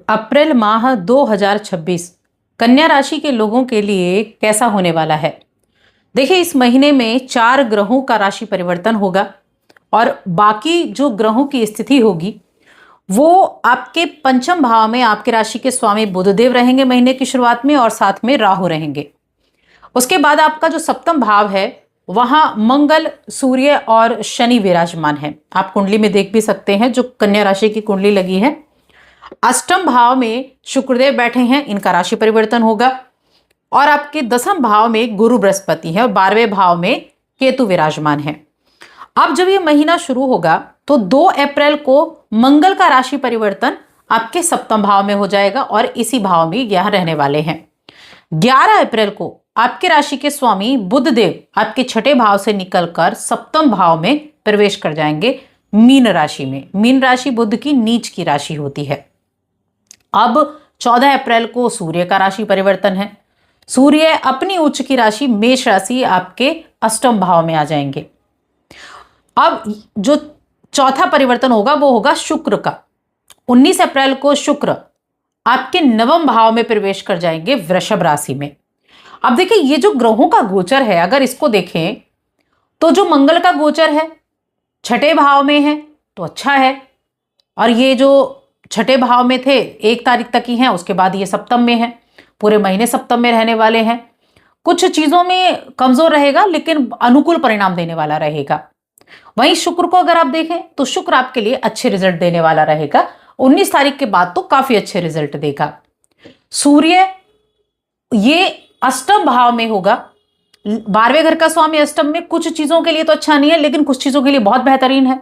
अप्रैल माह 2026 कन्या राशि के लोगों के लिए कैसा होने वाला है। देखिए, इस महीने में 4 ग्रहों का राशि परिवर्तन होगा और बाकी जो ग्रहों की स्थिति होगी वो आपके पंचम भाव में आपके राशि के स्वामी बुधदेव रहेंगे महीने की शुरुआत में, और साथ में राहु रहेंगे। उसके बाद आपका जो सप्तम भाव है वहां मंगल, सूर्य और शनि विराजमान है। आप कुंडली में देख भी सकते हैं, जो कन्या राशि की कुंडली लगी है। अष्टम भाव में शुक्रदेव बैठे हैं, इनका राशि परिवर्तन होगा। और आपके दसम भाव में गुरु बृहस्पति है और 12वें भाव में केतु विराजमान है। अब जब ये महीना शुरू होगा तो 2 अप्रैल को मंगल का राशि परिवर्तन आपके सप्तम भाव में हो जाएगा और इसी भाव में यह रहने वाले हैं। 11 अप्रैल को आपके राशि के स्वामी बुधदेव आपके छठे भाव से निकलकर सप्तम भाव में प्रवेश कर जाएंगे, मीन राशि में। मीन राशि बुध की नीच की राशि होती है। अब 14 अप्रैल को सूर्य का राशि परिवर्तन है। सूर्य अपनी उच्च की राशि मेष राशि आपके अष्टम भाव में आ जाएंगे। अब जो चौथा परिवर्तन होगा वो होगा शुक्र का। 19 अप्रैल को शुक्र आपके नवम भाव में प्रवेश कर जाएंगे, वृषभ राशि में। अब देखिए, ये जो ग्रहों का गोचर है, अगर इसको देखें तो जो मंगल का गोचर है छठे भाव में है तो अच्छा है, और ये जो छठे भाव में थे 1 तारीख तक ही हैं, उसके बाद ये सप्तम में है, पूरे महीने सप्तम में रहने वाले हैं। कुछ चीजों में कमजोर रहेगा लेकिन अनुकूल परिणाम देने वाला रहेगा। वहीं शुक्र को अगर आप देखें तो शुक्र आपके लिए अच्छे रिजल्ट देने वाला रहेगा। 19 तारीख के बाद तो काफी अच्छे रिजल्ट देगा। सूर्य ये अष्टम भाव में होगा, 12वें घर का स्वामी अष्टम में। कुछ चीजों के लिए तो अच्छा नहीं है लेकिन कुछ चीजों के लिए बहुत बेहतरीन है,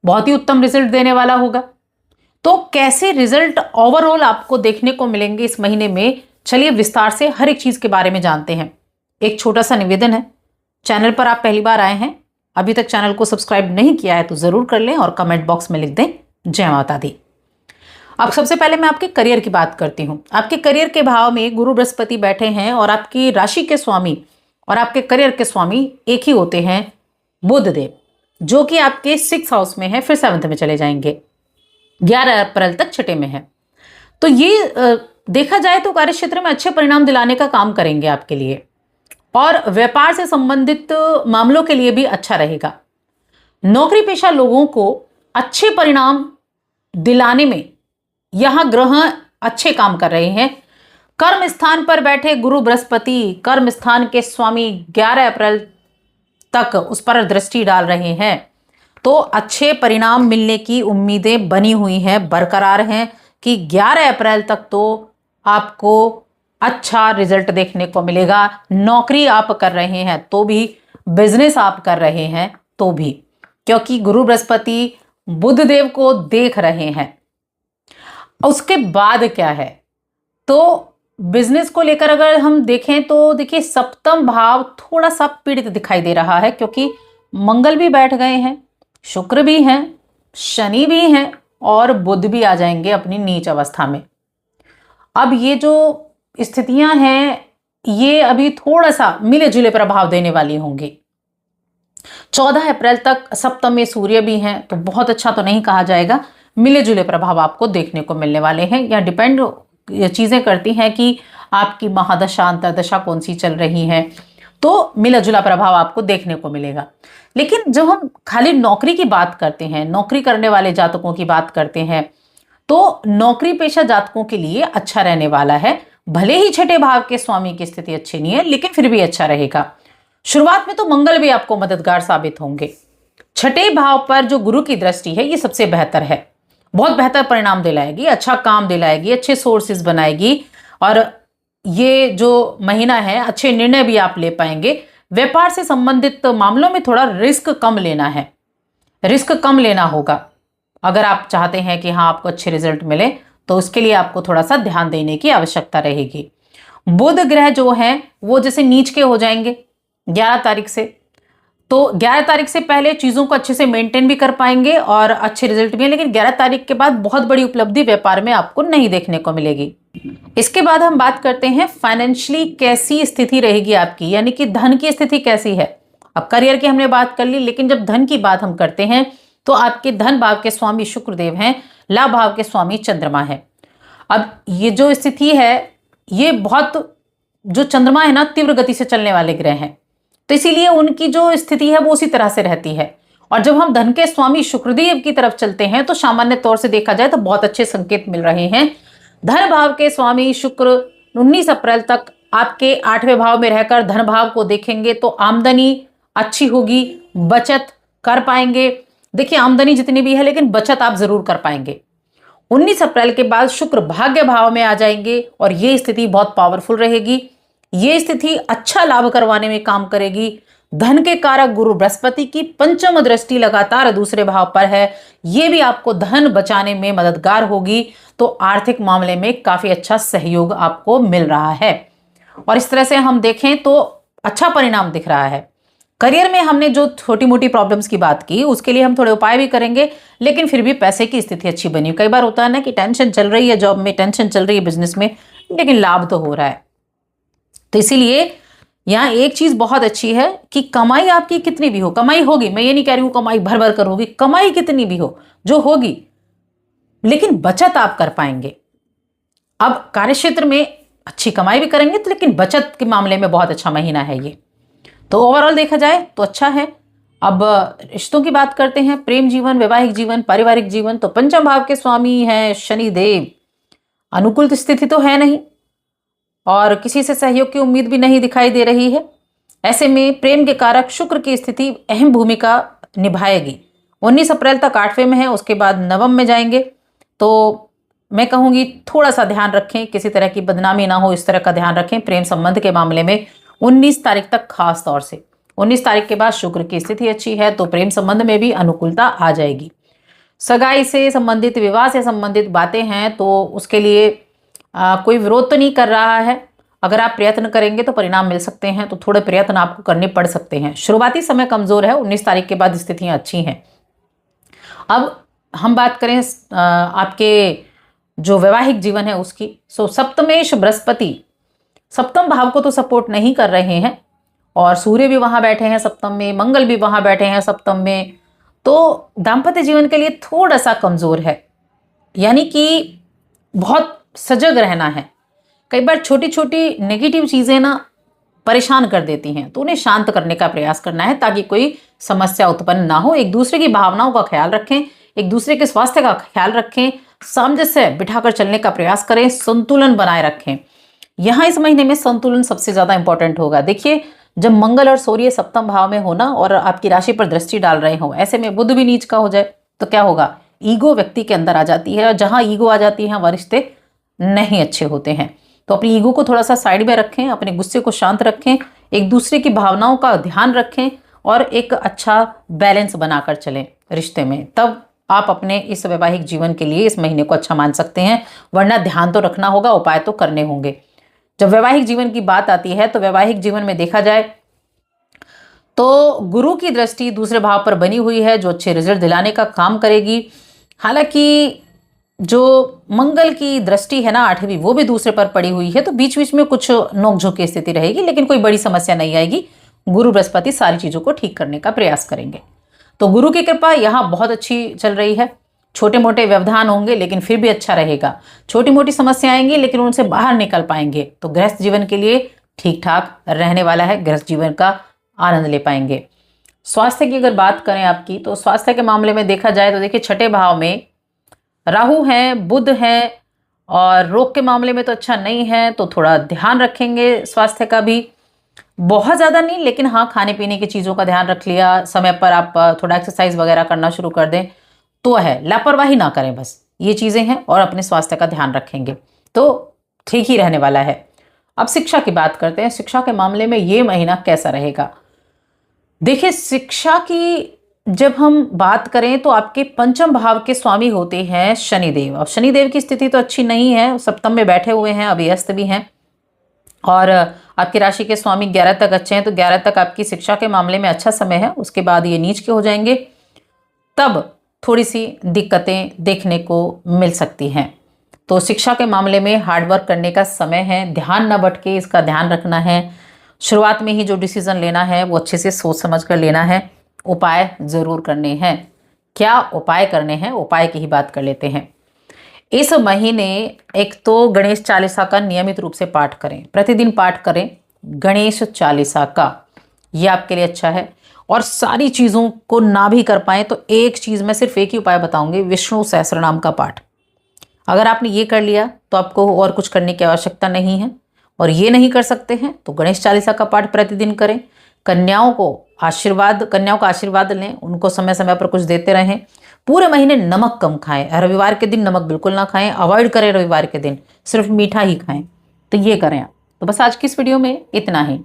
बहुत ही उत्तम रिजल्ट देने वाला होगा। तो कैसे रिजल्ट ओवरऑल आपको देखने को मिलेंगे इस महीने में, चलिए विस्तार से हर एक चीज के बारे में जानते हैं। एक छोटा सा निवेदन है, चैनल पर आप पहली बार आए हैं, अभी तक चैनल को सब्सक्राइब नहीं किया है तो जरूर कर लें और कमेंट बॉक्स में लिख दें जय माता दी। अब सबसे पहले मैं आपके करियर की बात करती हूँ। आपके करियर के भाव में गुरु बृहस्पति बैठे हैं और आपकी राशि के स्वामी और आपके करियर के स्वामी एक ही होते हैं, बुधदेव, जो कि आपके 6th हाउस में है, फिर 7th में चले जाएंगे। 11 अप्रैल तक छठे में है। तो ये देखा जाए तो कार्य क्षेत्र में अच्छे परिणाम दिलाने का काम करेंगे आपके लिए, और व्यापार से संबंधित मामलों के लिए भी अच्छा रहेगा। नौकरी पेशा लोगों को अच्छे परिणाम दिलाने में यहां ग्रह अच्छे काम कर रहे हैं। कर्म स्थान पर बैठे गुरु बृहस्पति कर्म स्थान के स्वामी 11 अप्रैल तक उस पर दृष्टि डाल रहे हैं, तो अच्छे परिणाम मिलने की उम्मीदें बनी हुई हैं, बरकरार हैं कि 11 अप्रैल तक तो आपको अच्छा रिजल्ट देखने को मिलेगा। नौकरी आप कर रहे हैं तो भी, बिजनेस आप कर रहे हैं तो भी, क्योंकि गुरु बृहस्पति बुधदेव को देख रहे हैं। उसके बाद क्या है, तो बिजनेस को लेकर अगर हम देखें तो देखिए, सप्तम भाव थोड़ा सा पीड़ित दिखाई दे रहा है, क्योंकि मंगल भी बैठ गए हैं, शुक्र भी हैं, शनि भी हैं और बुध भी आ जाएंगे अपनी नीच अवस्था में। अब ये जो स्थितियां हैं ये अभी थोड़ा सा मिले जुले प्रभाव देने वाली होंगी। 14 अप्रैल तक सप्तम में सूर्य भी हैं, तो बहुत अच्छा तो नहीं कहा जाएगा, मिले जुले प्रभाव आपको देखने को मिलने वाले हैं। या डिपेंड ये चीजें करती हैं कि आपकी महादशा अंतरदशा कौन सी चल रही है, तो मिला जुला प्रभाव आपको देखने को मिलेगा। लेकिन जब हम खाली नौकरी की बात करते हैं, नौकरी करने वाले जातकों की बात करते हैं, तो नौकरी पेशा जातकों के लिए अच्छा रहने वाला है। भले ही छठे भाव के स्वामी की स्थिति अच्छी नहीं है लेकिन फिर भी अच्छा रहेगा। शुरुआत में तो मंगल भी आपको मददगार साबित होंगे। छठे भाव पर जो गुरु की दृष्टि है ये सबसे बेहतर है, बहुत बेहतर परिणाम दिलाएगी, अच्छा काम दिलाएगी, अच्छे सोर्सेज बनाएगी, और ये जो महीना है अच्छे निर्णय भी आप ले पाएंगे। व्यापार से संबंधित मामलों में थोड़ा रिस्क कम लेना है, रिस्क कम लेना होगा। अगर आप चाहते हैं कि हाँ आपको अच्छे रिजल्ट मिले तो उसके लिए आपको थोड़ा सा ध्यान देने की आवश्यकता रहेगी। बुध ग्रह जो हैं वो जैसे नीच के हो जाएंगे 11 तारीख से, तो 11 तारीख से पहले चीज़ों को अच्छे से मेंटेन भी कर पाएंगे और अच्छे रिजल्ट भी हैं, लेकिन 11 तारीख के बाद बहुत बड़ी उपलब्धि व्यापार में आपको नहीं देखने को मिलेगी। इसके बाद हम बात करते हैं फाइनेंशियली कैसी स्थिति रहेगी आपकी, यानी कि धन की स्थिति कैसी है। अब करियर की हमने बात कर ली, लेकिन जब धन की बात हम करते हैं तो आपके धन भाव के स्वामी शुक्रदेव हैं, लाभ भाव के स्वामी चंद्रमा है। अब ये जो स्थिति है, ये बहुत, जो चंद्रमा है ना, तीव्र गति से चलने वाले ग्रह हैं, तो इसीलिए उनकी जो स्थिति है वो उसी तरह से रहती है। और जब हम धन के स्वामी शुक्रदेव की तरफ चलते हैं तो सामान्य तौर से देखा जाए तो बहुत अच्छे संकेत मिल रहे हैं। धन भाव के स्वामी शुक्र 19 अप्रैल तक आपके 8वें भाव में रहकर धन भाव को देखेंगे तो आमदनी अच्छी होगी, बचत कर पाएंगे। देखिए, आमदनी जितनी भी है लेकिन बचत आप जरूर कर पाएंगे। 19 अप्रैल के बाद शुक्र भाग्य भाव में आ जाएंगे और ये स्थिति बहुत पावरफुल रहेगी। ये स्थिति अच्छा लाभ करवाने में काम करेगी। धन के कारक गुरु बृहस्पति की पंचम दृष्टि लगातार दूसरे भाव पर है, ये भी आपको धन बचाने में मददगार होगी। तो आर्थिक मामले में काफी अच्छा सहयोग आपको मिल रहा है और इस तरह से हम देखें तो अच्छा परिणाम दिख रहा है। करियर में हमने जो छोटी मोटी प्रॉब्लम्स की बात की उसके लिए हम थोड़े उपाय भी करेंगे, लेकिन फिर भी पैसे की स्थिति अच्छी बनी। कई बार होता है ना कि टेंशन चल रही है जॉब में, टेंशन चल रही है बिजनेस में, लेकिन लाभ तो हो रहा है। तो इसीलिए यहाँ एक चीज बहुत अच्छी है कि कमाई आपकी कितनी भी हो, कमाई होगी, मैं ये नहीं कह रही हूँ कमाई भर भर कर होगी, कमाई कितनी भी हो जो होगी, लेकिन बचत आप कर पाएंगे। अब कार्यक्षेत्र में अच्छी कमाई भी करेंगे तो लेकिन बचत के मामले में बहुत अच्छा महीना है ये। तो ओवरऑल देखा जाए तो अच्छा है। अब रिश्तों की बात करते हैं, प्रेम जीवन, वैवाहिक जीवन, पारिवारिक जीवन। तो पंचम भाव के स्वामी हैं शनि देव, अनुकूल स्थिति तो है नहीं और किसी से सहयोग की उम्मीद भी नहीं दिखाई दे रही है। ऐसे में प्रेम के कारक शुक्र की स्थिति अहम भूमिका निभाएगी। 19 अप्रैल तक 8वें में है, उसके बाद 9वें में जाएंगे। तो मैं कहूँगी थोड़ा सा ध्यान रखें, किसी तरह की बदनामी ना हो, इस तरह का ध्यान रखें प्रेम संबंध के मामले में। 19 तारीख तक खास तौर से, 19 तारीख के बाद शुक्र की स्थिति अच्छी है तो प्रेम संबंध में भी अनुकूलता आ जाएगी। सगाई से संबंधित, विवाह से संबंधित बातें हैं तो उसके लिए कोई विरोध तो नहीं कर रहा है। अगर आप प्रयत्न करेंगे तो परिणाम मिल सकते हैं, तो थोड़े प्रयत्न आपको करने पड़ सकते हैं। शुरुआती समय कमजोर है, 19 तारीख के बाद स्थितियां अच्छी हैं। अब हम बात करें आपके जो वैवाहिक जीवन है उसकी। सप्तमेश बृहस्पति सप्तम भाव को तो सपोर्ट नहीं कर रहे हैं और सूर्य भी वहां बैठे हैं सप्तम में, मंगल भी वहां बैठे हैं सप्तम में, तो दाम्पत्य जीवन के लिए थोड़ा सा कमजोर है। यानी कि बहुत सजग रहना है। कई बार छोटी छोटी नेगेटिव चीजें ना परेशान कर देती हैं, तो उन्हें शांत करने का प्रयास करना है ताकि कोई समस्या उत्पन्न ना हो। एक दूसरे की भावनाओं का ख्याल रखें, एक दूसरे के स्वास्थ्य का ख्याल रखें, सामंजस्य बिठाकर चलने का प्रयास करें, संतुलन बनाए रखें। यहाँ इस महीने में संतुलन सबसे ज्यादा इंपॉर्टेंट होगा। देखिए, जब मंगल और सूर्य सप्तम भाव में हो ना और आपकी राशि पर दृष्टि डाल रहे हो, ऐसे में बुध भी नीच का हो जाए तो क्या होगा, ईगो व्यक्ति के अंदर आ जाती है और जहां ईगो आ जाती है वह रिश्ते नहीं अच्छे होते हैं। तो अपनी ईगो को थोड़ा सा साइड में रखें, अपने गुस्से को शांत रखें, एक दूसरे की भावनाओं का ध्यान रखें और एक अच्छा बैलेंस बनाकर चलें रिश्ते में। तब आप अपने इस वैवाहिक जीवन के लिए इस महीने को अच्छा मान सकते हैं। वरना ध्यान तो रखना होगा, उपाय तो करने होंगे। जब वैवाहिक जीवन की बात आती है तो वैवाहिक जीवन में देखा जाए तो गुरु की दृष्टि दूसरे भाव पर बनी हुई है जो अच्छे रिजल्ट दिलाने का काम करेगी। हालांकि जो मंगल की दृष्टि है ना 8वीं, वो भी दूसरे पर पड़ी हुई है, तो बीच बीच में कुछ नोकझोंक की स्थिति रहेगी, लेकिन कोई बड़ी समस्या नहीं आएगी। गुरु बृहस्पति सारी चीजों को ठीक करने का प्रयास करेंगे। तो गुरु की कृपा यहाँ बहुत अच्छी चल रही है। छोटे मोटे व्यवधान होंगे लेकिन फिर भी अच्छा रहेगा। छोटी मोटी समस्या आएंगी लेकिन उनसे बाहर निकल पाएंगे। तो गृहस्थ जीवन के लिए ठीक ठाक रहने वाला है, गृहस्थ जीवन का आनंद ले पाएंगे। स्वास्थ्य की अगर बात करें आपकी, तो स्वास्थ्य के मामले में देखा जाए तो देखिए 6ठे भाव में राहु हैं, बुध हैं और रोग के मामले में तो अच्छा नहीं है, तो थोड़ा ध्यान रखेंगे स्वास्थ्य का भी। बहुत ज़्यादा नहीं, लेकिन हाँ खाने पीने की चीज़ों का ध्यान रख लिया, समय पर आप थोड़ा एक्सरसाइज वगैरह करना शुरू कर दें तो है, लापरवाही ना करें, बस ये चीज़ें हैं और अपने स्वास्थ्य का ध्यान रखेंगे तो ठीक ही रहने वाला है। अब शिक्षा की बात करते हैं। शिक्षा के मामले में ये महीना कैसा रहेगा? देखिए, शिक्षा की जब हम बात करें तो आपके पंचम भाव के स्वामी होते हैं शनिदेव। अब शनिदेव की स्थिति तो अच्छी नहीं है, सप्तम में बैठे हुए हैं, अभी अस्त भी हैं और आपकी राशि के स्वामी 11 तक अच्छे हैं, तो 11 तक आपकी शिक्षा के मामले में अच्छा समय है। उसके बाद ये नीच के हो जाएंगे, तब थोड़ी सी दिक्कतें देखने को मिल सकती हैं। तो शिक्षा के मामले में हार्डवर्क करने का समय है, ध्यान न भटके, इसका ध्यान रखना है। शुरुआत में ही जो डिसीजन लेना है वो अच्छे से सोच समझ कर लेना है। उपाय जरूर करने हैं। क्या उपाय करने हैं, उपाय की ही बात कर लेते हैं। इस महीने एक तो गणेश चालीसा का नियमित रूप से पाठ करें, प्रतिदिन पाठ करें गणेश चालीसा का, ये आपके लिए अच्छा है। और सारी चीज़ों को ना भी कर पाए तो एक चीज़ मैं सिर्फ एक ही उपाय बताऊंगी, विष्णु सहस्त्रनाम का पाठ। अगर आपने ये कर लिया तो आपको और कुछ करने की आवश्यकता नहीं है। और ये नहीं कर सकते हैं तो गणेश चालीसा का पाठ प्रतिदिन करें। कन्याओं का आशीर्वाद लें, उनको समय समय पर कुछ देते रहें। पूरे महीने नमक कम खाएं, रविवार के दिन नमक बिल्कुल ना खाएं, अवॉइड करें रविवार के दिन, सिर्फ मीठा ही खाएं। तो ये करें आप। तो बस आज की इस वीडियो में इतना ही।